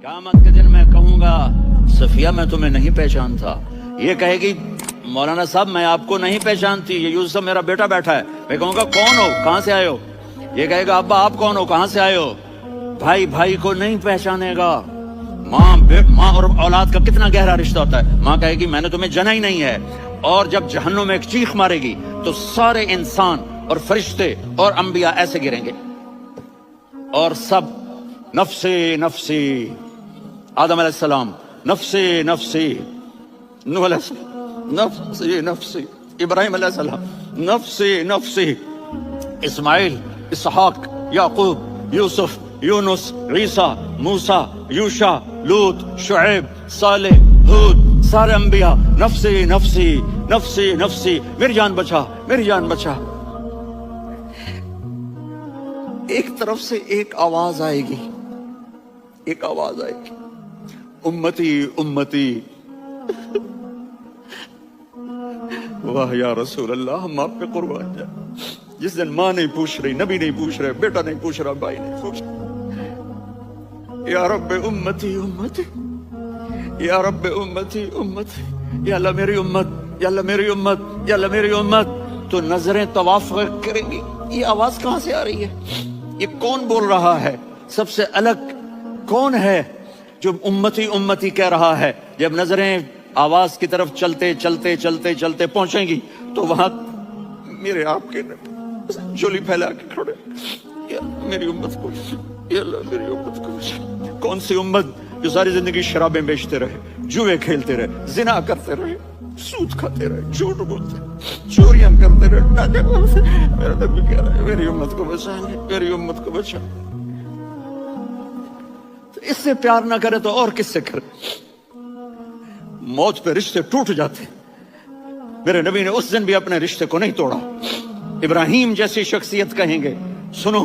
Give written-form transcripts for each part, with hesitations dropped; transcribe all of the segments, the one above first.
क़यामत के दिन मैं कहूंगा सफिया मैं तुम्हें नहीं पहचानता, ये कहेगी मौलाना साहब मैं आपको नहीं पहचानती, ये यूसुफ मेरा बेटा बैठा है। मैं कहूंगा कौन हो, कहां से आए हो? ये कहेगा अब्बा आप कौन हो, कहां से आए हो? भाई भाई को नहीं पहचानेगा। माँ और औलाद का कितना गहरा रिश्ता होता है। माँ कहेगी मैंने तुम्हें जना ही नहीं है। और जब जहन्नुम में एक चीख मारेगी तो सारे इंसान और फरिश्ते और अंबिया ऐसे गिरेंगे और सब नफ्से नफ्सी, आदम अलैहिस्सलाम नफ्से नफ्सी, नूह अलैहिस्सलाम नफ्से नफ्सी, इब्राहिम अलैहिस्सलाम नफ्से नफ्सी, इस्माइल, इसहाक, याकूब, यूसुफ, यूनुस, ईसा, मूसा, यूशा, लूत, शुएब, सालेह, हूद, सारे अंबिया नफ्से नफ्सी नफ्से नफ्सी, मेरी जान बचा, मेरी जान बचा। एक तरफ से एक आवाज आएगी, एक आवाज आएगी, उम्मती उम्मती। वाह या रसूल अल्लाह, हम आप पे कुर्बान जाए। जिस दिन माँ नहीं पूछ रही, नबी नहीं पूछ रहे, बेटा नहीं पूछ रहा, भाई नहीं पूछ रहा, या रब्बे उम्मती उम्मती, या रब्बे उम्मती उम्मती, या अल्लाह मेरी उम्मत, या अल्लाह मेरी उम्मत, या अल्लाह मेरी उम्मत। तो नजरें तवाफ करेंगी, ये आवाज कहां से आ रही है, ये कौन बोल रहा है, सबसे अलग कौन है जो उम्मती उम्मती कह रहा है। जब नजरें आवाज की तरफ चलते चलते चलते चलते पहुंचेंगी तो वहां मेरे आपके झोली फैला के खड़े, या मेरी उम्मत को, या अल्लाह मेरी उम्मत को। कौन सी उम्मत जो सारी जिंदगी शराबें बेचते रहे, जुए खेलते रहे, जिना करते रहे, सूद खाते रहे, झूठ बोलते रहे, चोरियां करते रहे, मेरा नबी कह रहा है मेरी उम्मत को बचा ले, मेरी उम्मत को बचा। तो इससे प्यार ना करे तो और किससे करे। मौत पे रिश्ते टूट जाते, मेरे नबी ने उस दिन भी अपने रिश्ते को नहीं तोड़ा। इब्राहिम जैसी शख्सियत कहेंगे सुनो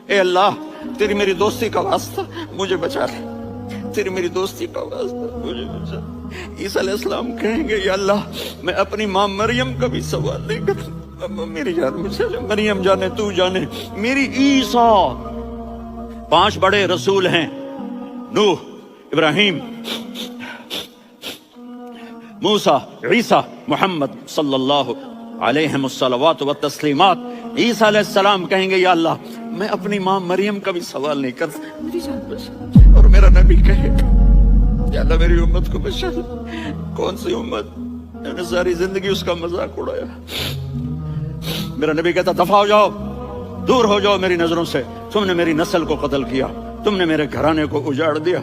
ए अल्लाह तेरी मेरी दोस्ती का वास्ता मुझे बचा ले, तेरी मेरी दोस्ती का वास्ता मुझे बचा। ईसा अलैहिस्सलाम कहेंगे या अल्लाह मैं अपनी माँ मरियम का भी सवाल नहीं करता, मेरी जान बचा ले, मरियम जाने तू जाने मेरी ईसा। 5 बड़े रसूल हैं, नूह, इब्राहिम, मूसा, ईसा, मोहम्मद सल्लल्लाहु अलैहि व तस्लीमात। ईसा अलैहिस्सलाम कहेंगे या अल्लाह मैं अपनी माँ मरियम का भी सवाल नहीं करता, मेरी जान बचा। और मेरा नबी कहेगा या अल्लाह मेरी उम्मत को बचा ले। कौन सी उम्मत, मैंने सारी जिंदगी उसका मजाक उड़ाया। मेरा नबी कहता दफा हो जाओ, दूर हो जाओ मेरी नजरों से, तुमने मेरी नस्ल को कत्ल किया, तुमने मेरे घराने को उजाड़ दिया।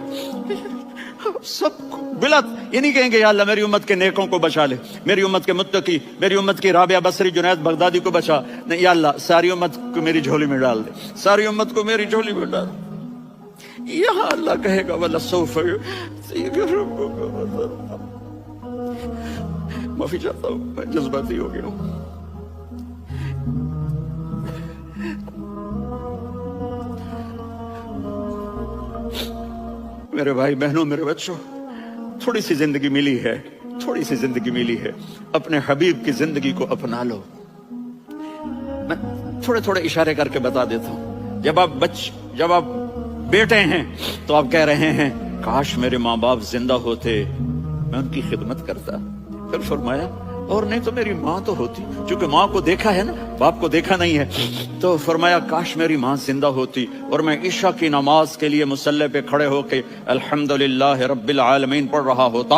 सब बिलत ये नहीं कहेंगे या अल्लाह मेरी उम्मत के नेकों को बचा ले, मेरी उम्मत के मुत्तकी, मेरी उम्मत की राबिया बसरी जुनैद बगदादी को बचा। नहीं या अल्लाह सारी उम्मत को मेरी झोली में डाल दे, सारी उम्मत को मेरी झोली में डाल। यहाँ अल्लाह कहेगा वला सौफ। माफी चाहता हूँ, मैं जज्बाती हो गया हूँ। मेरे भाई बहनों, मेरे बच्चों, थोड़ी सी जिंदगी मिली है, थोड़ी सी जिंदगी मिली है, अपने हबीब की जिंदगी को अपना लो। मैं थोड़े थोड़े इशारे करके बता देता हूं। जब आप बेटे हैं तो आप कह रहे हैं काश मेरे माँ बाप जिंदा होते, मैं उनकी खिदमत करता। फिर फरमाया और नहीं तो मेरी माँ तो होती, क्योंकि माँ को देखा है ना, बाप को देखा नहीं है। तो फरमाया काश मेरी माँ जिंदा होती और मैं ईशा की नमाज के लिए मुसल्ले पे खड़े होके अल्हम्दुलिल्लाह रब्बिल आलमीन पढ़ रहा होता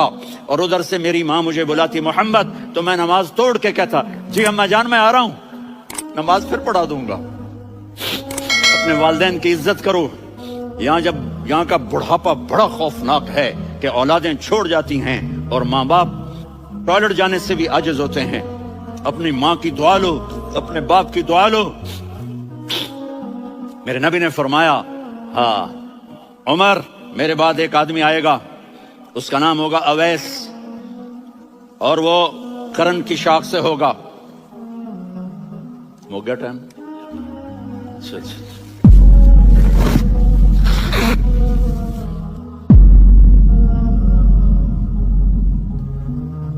और उधर से मेरी माँ मुझे बुलाती मोहम्मद, तो मैं नमाज तोड़ के कहता जी अम्मा जान मैं आ रहा हूँ, नमाज फिर पढ़ा दूंगा। अपने वालिदैन की इज्जत करो। यहाँ का बुढ़ापा बड़ा खौफनाक है कि औलादें छोड़ जाती हैं और माँ बाप टॉयलेट जाने से भी आजिज होते हैं। अपनी माँ की दुआ लो, अपने बाप की दुआ लो। मेरे नबी ने फरमाया हाँ उमर मेरे बाद एक आदमी आएगा, उसका नाम होगा अवैस और वो करन की शाख से होगा। हो गया टाइम?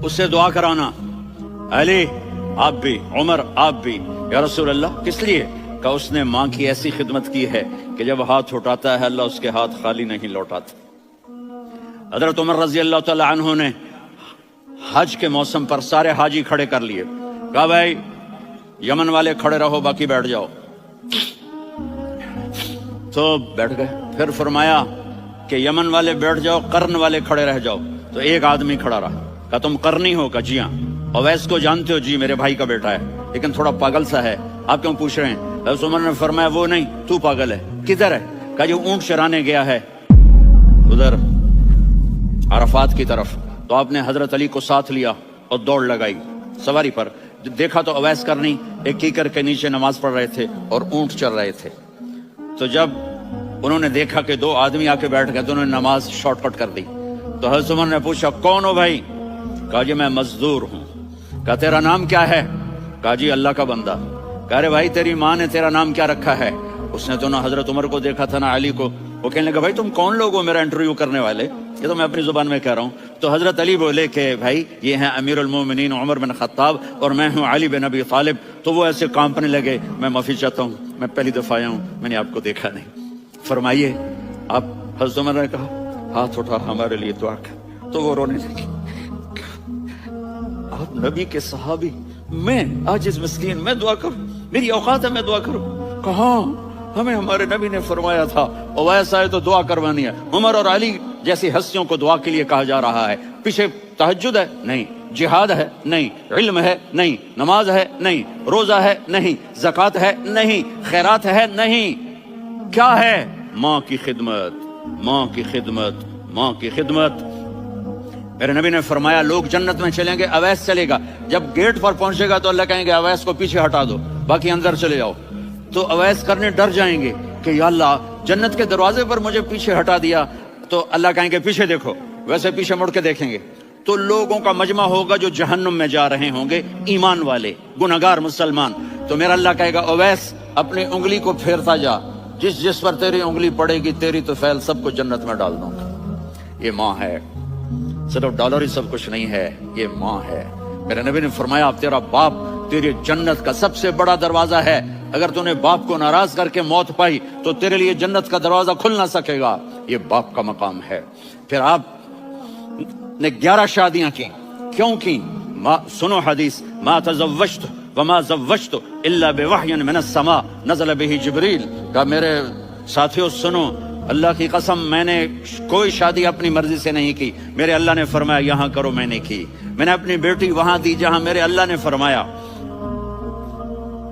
उससे दुआ कराना, अली आप भी, उमर आप भी। या रसूल अल्लाह किस लिए? का उसने माँ की ऐसी खिदमत की है कि जब हाथ उठाता है अल्लाह उसके हाथ खाली नहीं लौटाता। حضرت عمر رضی اللہ تعالی عنہ نے حج کے موسم پر سارے حاجی کھڑے کر لیے، کہا بھائی یمن والے کھڑے رہو، باقی بیٹھ جاؤ، تو بیٹھ گئے۔ پھر فرمایا کہ یمن والے بیٹھ جاؤ، قرن والے کھڑے رہ جاؤ، تو ایک آدمی کھڑا رہا، کہا تم قرنی ہو؟ کہا جی ہاں۔ اویس کو جانتے ہو؟ جی میرے بھائی کا بیٹا ہے، لیکن تھوڑا پاگل سا ہے، آپ کیوں پوچھ رہے ہیں؟ حضرت عمر نے فرمایا وہ نہیں، تو پاگل ہے۔ کدھر ہے؟ کہا جو اونٹ چرانے گیا ہے ادھر عرفات کی طرف۔ تو آپ نے حضرت علی کو ساتھ لیا اور دوڑ لگائی سواری پر، دیکھا تو اویس کرنی ایک کیکر کے نیچے نماز پڑھ رہے تھے اور اونٹ چر رہے تھے۔ تو جب انہوں نے دیکھا کہ دو آدمی آ کے بیٹھ گئے تو انہوں نے نماز شارٹ کٹ کر دی۔ تو حضرت عمر نے پوچھا کون ہو بھائی؟ کہا جی میں مزدور ہوں۔ کہا تیرا نام کیا ہے؟ کہا جی اللہ کا بندہ۔ کہا ارے بھائی تیری ماں نے تیرا نام کیا رکھا ہے؟ اس نے تو نہ حضرت عمر کو دیکھا تھا نہ علی کو۔ وہ کہنے لگا بھائی تم کون لوگ ہو میرا انٹرویو کرنے والے؟ یہ تو میں اپنی زبان میں کہہ رہا ہوں۔ تو حضرت علی بولے کہ بھائی یہ ہیں امیر المومنین عمر بن خطاب اور میں ہوں علی بن ابی طالب۔ تو وہ ایسے کانپنے لگے، میں معافی چاہتا ہوں، میں پہلی دفعہ آیا ہوں، میں نے آپ کو دیکھا نہیں، فرمائیے آپ۔ حضرت عمر نے کہا ہاتھ اٹھا ہمارے لیے دعا کر، تو وہ رونے لگے۔ آپ نبی کے صحابی، میں آج اس مسکین میں دعا کروں؟ میری اوقات ہے میں دعا کروں؟ کہاں ہمیں ہمارے نبی نے فرمایا تھا اویس آئے تو دعا کروانی ہے۔ عمر اور علی جیسی ہستیوں کو دعا کے لیے کہا جا رہا ہے۔ پیچھے تہجد ہے؟ نہیں۔ جہاد ہے؟ نہیں۔ علم ہے؟ نہیں۔ نماز ہے؟ نہیں۔ روزہ ہے؟ نہیں۔ زکوٰۃ ہے؟ نہیں۔ خیرات ہے؟ نہیں۔ کیا ہے؟ ماں کی خدمت، ماں کی خدمت، ماں کی خدمت۔ میرے نبی نے فرمایا لوگ جنت میں چلیں گے، اویس چلے گا، جب گیٹ پر پہنچے گا تو اللہ کہیں گے اویس کو پیچھے ہٹا دو، باقی اندر چلے جاؤ۔ تو اویس کرنے ڈر جائیں گے کہ یا اللہ جنت کے دروازے پر مجھے پیچھے ہٹا دیا، تو اللہ کہیں گے پیچھے دیکھو، ویسے پیچھے مڑ کے دیکھیں گے تو لوگوں کا مجمع ہوگا جو جہنم میں جا رہے ہوں گے، ایمان والے، گنہگار مسلمان۔ تو میرا اللہ کہے گا اویس اپنی انگلی کو پھیرتا جا، جس جس پر تیری انگلی پڑے گی تیری تو فیل سب کو جنت میں ڈال دوں گا۔ یہ ماں ہے، صرف ڈالر ہی سب کچھ نہیں ہے، یہ ماں ہے۔ میرے نبی نے فرمایا اب تیرا باپ تیری جنت کا سب سے بڑا دروازہ ہے، اگر تو نے باپ کو ناراض کر کے موت پائی تو تیرے لیے جنت کا دروازہ کھل نہ سکے گا، یہ باپ کا مقام ہے۔ پھر آپ نے 11 شادیاں کی، کیوں کی؟ سنو حدیث، ما تزوجت وما زوجت الا بوحی من السماء نزل به جبریل۔ کہا میرے ساتھیوں سنو، اللہ کی قسم میں نے کوئی شادی اپنی مرضی سے نہیں کی، میرے اللہ نے فرمایا یہاں کرو، میں نے کی۔ میں نے اپنی بیٹی وہاں دی جہاں میرے اللہ نے فرمایا۔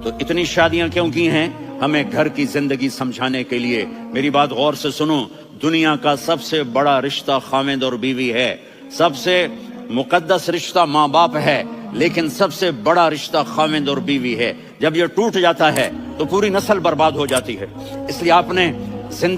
تو اتنی شادیاں کیوں کی ہیں؟ ہمیں گھر کی زندگی سمجھانے کے لیے۔ میری بات غور سے سنو، دنیا کا سب سے بڑا رشتہ خاوند اور بیوی ہے، سب سے مقدس رشتہ ماں باپ ہے، لیکن سب سے بڑا رشتہ خاوند اور بیوی ہے۔ جب یہ ٹوٹ جاتا ہے تو پوری نسل برباد ہو جاتی ہے۔ اس لیے آپ نے زندگی